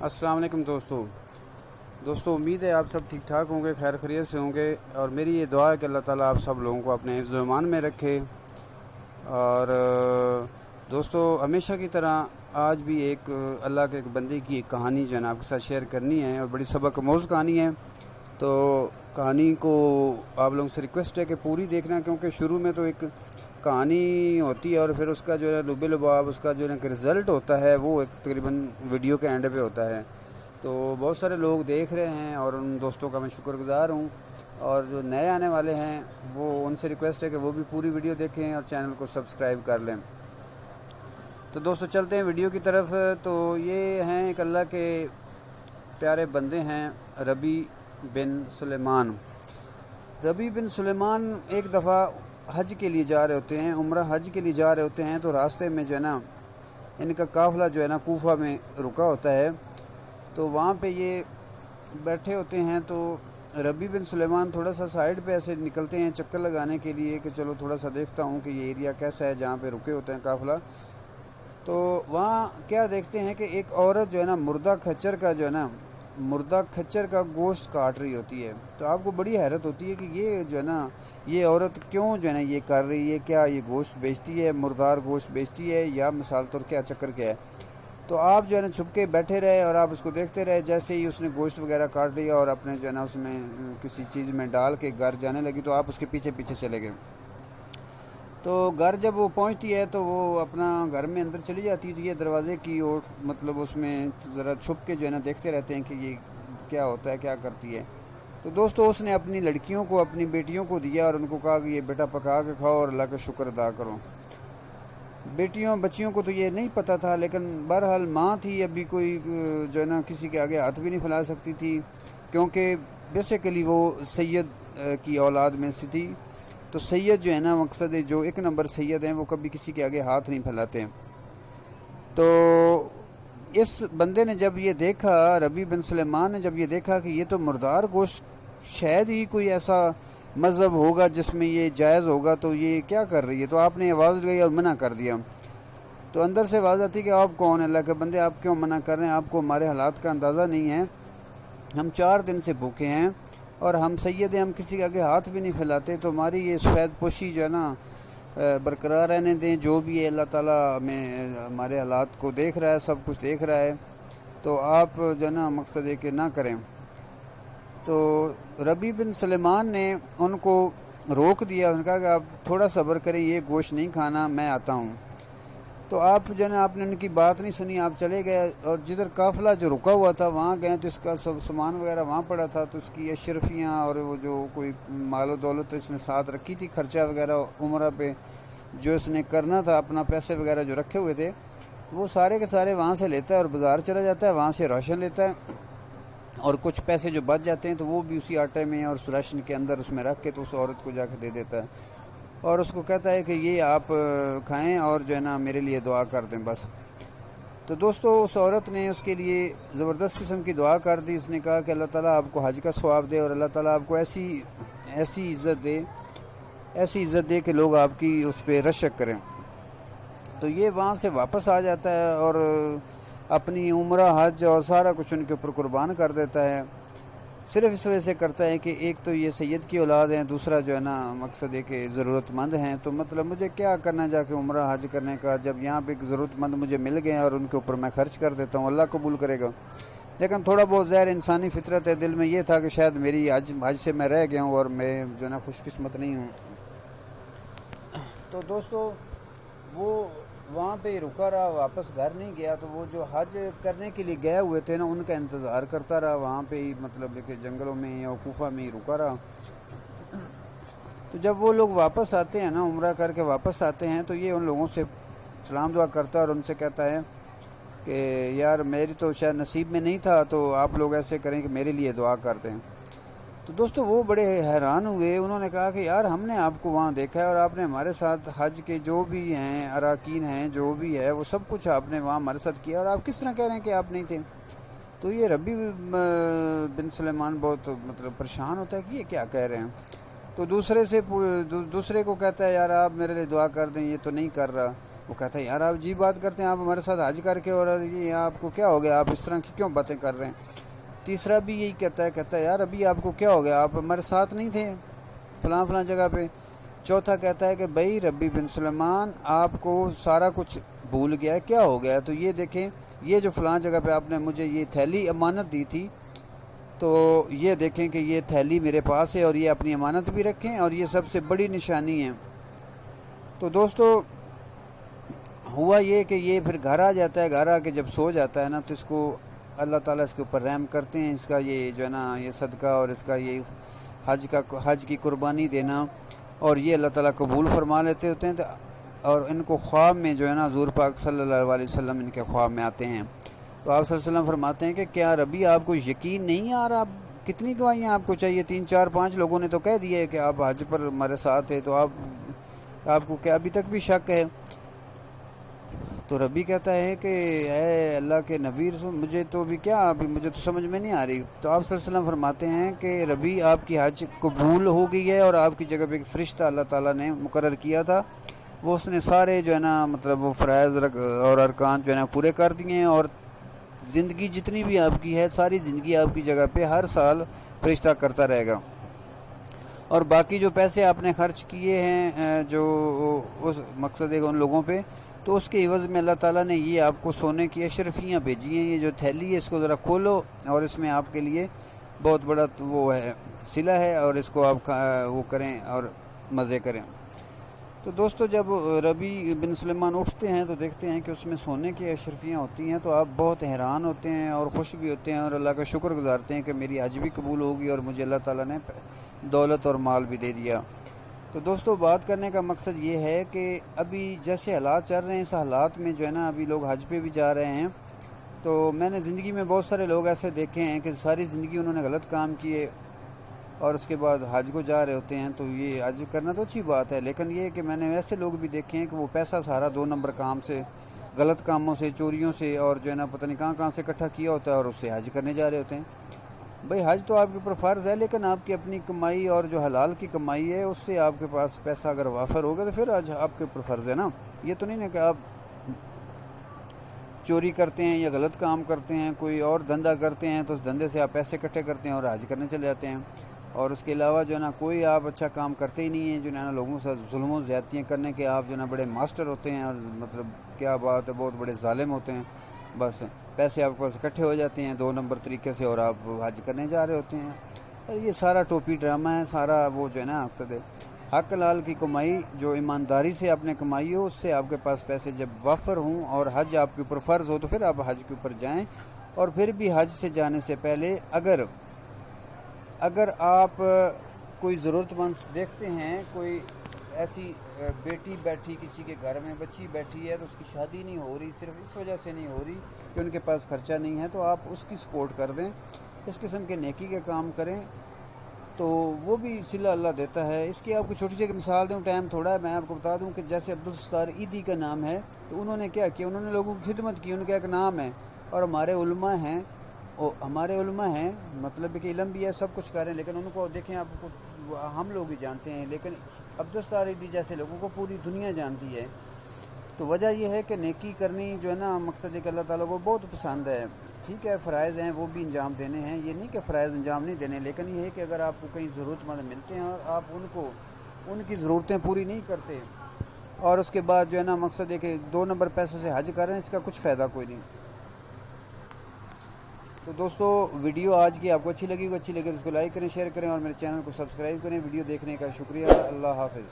السلام علیکم دوستو امید ہے آپ سب ٹھیک ٹھاک ہوں گے، خیر خیریت سے ہوں گے، اور میری یہ دعا ہے کہ اللہ تعالیٰ آپ سب لوگوں کو اپنے حفظ و ایمان میں رکھے۔ اور دوستو ہمیشہ کی طرح آج بھی ایک اللہ کے ایک بندے کی ایک کہانی جو ہے نا آپ کے ساتھ شیئر کرنی ہے، اور بڑی سبق آموز کہانی ہے۔ تو کہانی کو آپ لوگوں سے ریکویسٹ ہے کہ پوری دیکھنا، کیونکہ شروع میں تو ایک کہانی ہوتی ہے اور پھر اس کا جو ہے لب لباب اس کا جو ہے کہ رزلٹ ہوتا ہے وہ ایک تقریباً ویڈیو کے اینڈ پہ ہوتا ہے۔ تو بہت سارے لوگ دیکھ رہے ہیں اور ان دوستوں کا میں شکر گزار ہوں، اور جو نئے آنے والے ہیں وہ ان سے ریکویسٹ ہے کہ وہ بھی پوری ویڈیو دیکھیں اور چینل کو سبسکرائب کر لیں۔ تو دوستو چلتے ہیں ویڈیو کی طرف۔ تو یہ ہیں ایک اللہ کے پیارے بندے ہیں، ربیع بن سلیمان۔ ربیع بن سلیمان ایک دفعہ حج کے لیے جا رہے ہوتے ہیں، عمرہ حج کے لیے جا رہے ہوتے ہیں، تو راستے میں جو ہے نا ان کا قافلہ جو ہے نا کوفہ میں رکا ہوتا ہے۔ تو وہاں پہ یہ بیٹھے ہوتے ہیں، تو ربیع بن سلیمان تھوڑا سا سائیڈ پہ ایسے نکلتے ہیں چکر لگانے کے لیے کہ چلو تھوڑا سا دیکھتا ہوں کہ یہ ایریا کیسا ہے جہاں پہ رکے ہوتے ہیں قافلہ۔ تو وہاں کیا دیکھتے ہیں کہ ایک عورت جو ہے نا مردہ کھچر کا گوشت کاٹ رہی ہوتی ہے۔ تو آپ کو بڑی حیرت ہوتی ہے کہ یہ جو ہے نا یہ عورت کیوں جو ہے نا یہ کر رہی ہے، کیا یہ گوشت بیچتی ہے، مردار گوشت بیچتی ہے، یا مثال طور کیا چکر کیا ہے۔ تو آپ جو ہے نا چھپ کے بیٹھے رہے اور آپ اس کو دیکھتے رہے، جیسے ہی اس نے گوشت وغیرہ کاٹ لیا اور اپنے جو ہے نا اس میں کسی چیز میں ڈال کے گھر جانے لگی، تو آپ اس کے پیچھے پیچھے چلے گئے۔ تو گھر جب وہ پہنچتی ہے تو وہ اپنا گھر میں اندر چلی جاتی ہے، تو یہ دروازے کی اور مطلب اس میں ذرا چھپ کے جو ہے نا دیکھتے رہتے ہیں کہ یہ کیا ہوتا ہے، کیا کرتی ہے۔ تو دوستو اس نے اپنی لڑکیوں کو، اپنی بیٹیوں کو دیا اور ان کو کہا کہ یہ بیٹا پکا کے کھاؤ اور اللہ کا شکر ادا کرو۔ بچیوں کو تو یہ نہیں پتہ تھا، لیکن بہرحال ماں تھی، ابھی کوئی جو ہے نا کسی کے آگے ہاتھ بھی نہیں پھیلا سکتی تھی، کیونکہ بیسیکلی وہ سید کی اولاد میں سے تھی۔ تو سید جو ہے نا مقصد جو ایک نمبر سید ہیں وہ کبھی کسی کے آگے ہاتھ نہیں پھیلاتے ہیں۔ تو اس بندے نے جب یہ دیکھا، ربیع بن سلیمان نے جب یہ دیکھا کہ یہ تو مردار گوشت، شاید ہی کوئی ایسا مذہب ہوگا جس میں یہ جائز ہوگا، تو یہ کیا کر رہی ہے۔ تو آپ نے آواز لگائی اور منع کر دیا۔ تو اندر سے آواز آتی کہ آپ کون ہیں، اللہ کے بندے آپ کیوں منع کر رہے ہیں، آپ کو ہمارے حالات کا اندازہ نہیں ہے، ہم 4 دن سے بھوکے ہیں اور ہم سید ہیں، ہم کسی کے آگے ہاتھ بھی نہیں پھیلاتے، تو ہماری یہ سفید پوشی جو ہے نا برقرار رہنے دیں، جو بھی ہے اللہ تعالیٰ ہمیں ہمارے حالات کو دیکھ رہا ہے، سب کچھ دیکھ رہا ہے، تو آپ جو ہے نا مقصد ہے کہ نہ کریں۔ تو ربیع بن سلیمان نے ان کو روک دیا، انہوں نے کہا کہ آپ تھوڑا صبر کریں، یہ گوشت نہیں کھانا، میں آتا ہوں۔ تو آپ جو ہے نا آپ نے ان کی بات نہیں سنی، آپ چلے گئے، اور جدھر قافلہ جو رکا ہوا تھا وہاں گئے تو اس کا سب سامان وغیرہ وہاں پڑا تھا، تو اس کی اشرفیاں اور وہ جو کوئی مال و دولت اس نے ساتھ رکھی تھی، خرچہ وغیرہ عمرہ پہ جو اس نے کرنا تھا، اپنا پیسے وغیرہ جو رکھے ہوئے تھے، وہ سارے کے سارے وہاں سے لیتا ہے اور بازار چلا جاتا ہے، وہاں سے راشن لیتا ہے، اور کچھ پیسے جو بچ جاتے ہیں تو وہ بھی اسی آٹے میں اور اس راشن کے اندر اس میں رکھ کے تو اس عورت کو جا کے دے دیتا ہے، اور اس کو کہتا ہے کہ یہ آپ کھائیں اور جو ہے نا میرے لیے دعا کر دیں بس۔ تو دوستو اس عورت نے اس کے لیے زبردست قسم کی دعا کر دی، اس نے کہا کہ اللہ تعالیٰ آپ کو حج کا ثواب دے، اور اللہ تعالیٰ آپ کو ایسی عزت دے کہ لوگ آپ کی اس پہ رشک کریں۔ تو یہ وہاں سے واپس آ جاتا ہے اور اپنی عمرہ حج اور سارا کچھ ان کے اوپر قربان کر دیتا ہے، صرف اس وجہ سے کرتا ہے کہ ایک تو یہ سید کی اولاد ہیں، دوسرا جو ہے نا مقصد ہے کہ ضرورت مند ہیں، تو مطلب مجھے کیا کرنا جا کے عمرہ حج کرنے کا، جب یہاں پہ ایک ضرورت مند مجھے مل گئے اور ان کے اوپر میں خرچ کر دیتا ہوں، اللہ قبول کرے گا۔ لیکن تھوڑا بہت ظاہر انسانی فطرت ہے، دل میں یہ تھا کہ شاید میری حج سے میں رہ گیا ہوں اور میں جو ہے نا خوش قسمت نہیں ہوں۔ تو دوستو وہ وہاں پہ رکا رہا، واپس گھر نہیں گیا، تو وہ جو حج کرنے کے لیے گئے ہوئے تھے نا ان کا انتظار کرتا رہا، وہاں پہ ہی مطلب کہ جنگلوں میں یا کوفہ میں ہی رکا رہا۔ تو جب وہ لوگ واپس آتے ہیں نا، عمرہ کر کے واپس آتے ہیں، تو یہ ان لوگوں سے سلام دعا کرتا ہے اور ان سے کہتا ہے کہ یار میری تو شاید نصیب میں نہیں تھا، تو آپ لوگ ایسے کریں کہ میرے لیے دعا کر دیں۔ تو دوستو وہ بڑے حیران ہوئے، انہوں نے کہا کہ یار ہم نے آپ کو وہاں دیکھا ہے اور آپ نے ہمارے ساتھ حج کے جو بھی ہیں اراکین ہیں، جو بھی ہے وہ سب کچھ آپ نے وہاں ہمارے ساتھ کیا، اور آپ کس طرح کہہ رہے ہیں کہ آپ نہیں تھے۔ تو یہ ربیع بن سلیمان بہت مطلب پریشان ہوتا ہے کہ یہ کیا کہہ رہے ہیں۔ تو دوسرے کو کہتا ہے یار آپ میرے لیے دعا کر دیں، یہ تو نہیں کر رہا۔ وہ کہتا ہے یار آپ عجیب بات کرتے ہیں، آپ ہمارے ساتھ حج کر کے اور یہ آپ کو کیا ہو گیا، آپ اس طرح کی کیوں باتیں کر رہے ہیں؟ تیسرا بھی یہی کہتا ہے یار ابھی آپ کو کیا ہو گیا، آپ ہمارے ساتھ نہیں تھے فلاں فلاں جگہ پہ۔ چوتھا کہتا ہے کہ بھائی ربی بن سلیمان آپ کو سارا کچھ بھول گیا ہے، کیا ہو گیا؟ تو یہ دیکھیں، یہ جو فلاں جگہ پہ آپ نے مجھے یہ تھیلی امانت دی تھی، تو یہ دیکھیں کہ یہ تھیلی میرے پاس ہے اور یہ اپنی امانت بھی رکھیں، اور یہ سب سے بڑی نشانی ہے۔ تو دوستو ہوا یہ کہ یہ پھر گھر آ جاتا ہے، گھر آ کے جب سو جاتا ہے نا، تو اس کو اللہ تعالیٰ اس کے اوپر رحم کرتے ہیں، اس کا یہ جو ہے نا یہ صدقہ اور اس کا یہ حج کی قربانی دینا، اور یہ اللہ تعالیٰ قبول فرما لیتے ہوتے ہیں۔ اور ان کو خواب میں جو ہے نا حضور پاک صلی اللہ علیہ وسلم ان کے خواب میں آتے ہیں، تو آپ صلی اللہ علیہ وسلم فرماتے ہیں کہ کیا ربی آپ کو یقین نہیں آ رہا، کتنی گواہیاں آپ کو چاہیے؟ 3 4 5 لوگوں نے تو کہہ دیا ہے کہ آپ حج پر ہمارے ساتھ ہیں، تو آپ کو کیا ابھی تک بھی شک ہے؟ تو ربی کہتا ہے کہ اے اللہ کے نبی رسول، مجھے تو ابھی کیا، ابھی مجھے تو سمجھ میں نہیں آ رہی۔ تو آپ صلی اللہ علیہ وسلم فرماتے ہیں کہ ربی آپ کی حج قبول ہو گئی ہے، اور آپ کی جگہ پہ ایک فرشتہ اللہ تعالیٰ نے مقرر کیا تھا، وہ اس نے سارے جو ہے نا مطلب وہ فرائض اور ارکان جو ہے نا پورے کر دیے ہیں، اور زندگی جتنی بھی آپ کی ہے ساری زندگی آپ کی جگہ پہ ہر سال فرشتہ کرتا رہے گا۔ اور باقی جو پیسے آپ نے خرچ کیے ہیں جو اس مقصد ہے ان لوگوں پہ، تو اس کے عوض میں اللہ تعالیٰ نے یہ آپ کو سونے کی اشرفیاں بھیجی ہیں۔ یہ جو تھیلی ہے اس کو ذرا کھولو، اور اس میں آپ کے لیے بہت بڑا وہ ہے صلہ ہے، اور اس کو آپ وہ کریں اور مزے کریں۔ تو دوستو جب ربی بن سلیمان اٹھتے ہیں تو دیکھتے ہیں کہ اس میں سونے کی اشرفیاں ہوتی ہیں، تو آپ بہت حیران ہوتے ہیں اور خوش بھی ہوتے ہیں، اور اللہ کا شکر گزارتے ہیں کہ میری حج بھی قبول ہوگی اور مجھے اللہ تعالیٰ نے دولت اور مال بھی دے دیا۔ تو دوستو بات کرنے کا مقصد یہ ہے کہ ابھی جیسے حالات چل رہے ہیں، اس حالات میں جو ہے نا ابھی لوگ حج پہ بھی جا رہے ہیں۔ تو میں نے زندگی میں بہت سارے لوگ ایسے دیکھے ہیں کہ ساری زندگی انہوں نے غلط کام کیے اور اس کے بعد حج کو جا رہے ہوتے ہیں۔ تو یہ حج کرنا تو اچھی بات ہے، لیکن یہ کہ میں نے ایسے لوگ بھی دیکھے ہیں کہ وہ پیسہ سارا 2 نمبر کام سے، غلط کاموں سے، چوریوں سے، اور جو ہے نا پتہ نہیں کہاں سے اکٹھا کیا ہوتا ہے، اور اس سے حج کرنے جا رہے ہوتے ہیں۔ بھئی حج تو آپ کے اوپر فرض ہے، لیکن آپ کی اپنی کمائی اور جو حلال کی کمائی ہے اس سے آپ کے پاس پیسہ اگر وافر ہوگا تو پھر حج آپ کے اوپر فرض ہے نا۔ یہ تو نہیں نا کہ آپ چوری کرتے ہیں یا غلط کام کرتے ہیں، کوئی اور دھندا کرتے ہیں تو اس دھندے سے آپ پیسے اکٹھے کرتے ہیں اور حج کرنے چلے جاتے ہیں، اور اس کے علاوہ جو ہے نا کوئی آپ اچھا کام کرتے ہی نہیں ہیں، جو ہے نا لوگوں سے ظلم و زیادتیاں کرنے کے آپ جو ہے نا بڑے ماسٹر ہوتے ہیں، اور مطلب کیا بات ہے، بہت بڑے ظالم ہوتے ہیں۔ بس پیسے آپ کے پاس اکٹھے ہو جاتے ہیں 2 نمبر طریقے سے، اور آپ حج کرنے جا رہے ہوتے ہیں۔ اور یہ سارا ٹوپی ڈرامہ ہے، سارا وہ جو ہے نا مقصد ہے حق حلال کی کمائی جو ایمانداری سے آپ نے کمائی ہو، اس سے آپ کے پاس پیسے جب وافر ہوں اور حج آپ کے اوپر فرض ہو تو پھر آپ حج کے اوپر جائیں۔ اور پھر بھی حج سے جانے سے پہلے اگر آپ کوئی ضرورت مند دیکھتے ہیں، کوئی ایسی بیٹی بیٹھی کسی کے گھر میں، بچی بیٹھی ہے تو اس کی شادی نہیں ہو رہی، صرف اس وجہ سے نہیں ہو رہی کہ ان کے پاس خرچہ نہیں ہے، تو آپ اس کی سپورٹ کر دیں، اس قسم کے نیکی کے کام کریں، تو وہ بھی صلہ اللہ دیتا ہے۔ اس کی آپ کو چھوٹی سی مثال دوں، ٹائم تھوڑا ہے، میں آپ کو بتا دوں کہ جیسے عبدالستار ایدی کا نام ہے، تو انہوں نے کیا کیا، انہوں نے لوگوں کی خدمت کی، ان کا ایک نام ہے، اور ہمارے علماء ہیں مطلب کہ علم بھی ہے، سب کچھ کر رہے ہیں، لیکن ان کو دیکھیں آپ کو ہم لوگ ہی جانتے ہیں، لیکن عبدالستار ایدی جیسے لوگوں کو پوری دنیا جانتی ہے۔ تو وجہ یہ ہے کہ نیکی کرنی جو ہے نا مقصد ہے کہ اللہ تعالیٰ کو بہت پسند ہے۔ ٹھیک ہے فرائض ہیں وہ بھی انجام دینے ہیں، یہ نہیں کہ فرائض انجام نہیں دینے، لیکن یہ ہے کہ اگر آپ کو کہیں ضرورت مند ملتے ہیں اور آپ ان کی ضرورتیں پوری نہیں کرتے، اور اس کے بعد جو ہے نا مقصد ہے کہ 2 نمبر پیسوں سے حج کر رہے ہیں، اس کا کچھ فائدہ کوئی نہیں۔ تو دوستو ویڈیو آج کی آپ کو اچھی لگی تو اس کو لائک کریں، شیئر کریں، اور میرے چینل کو سبسکرائب کریں۔ ویڈیو دیکھنے کا شکریہ، اللہ حافظ۔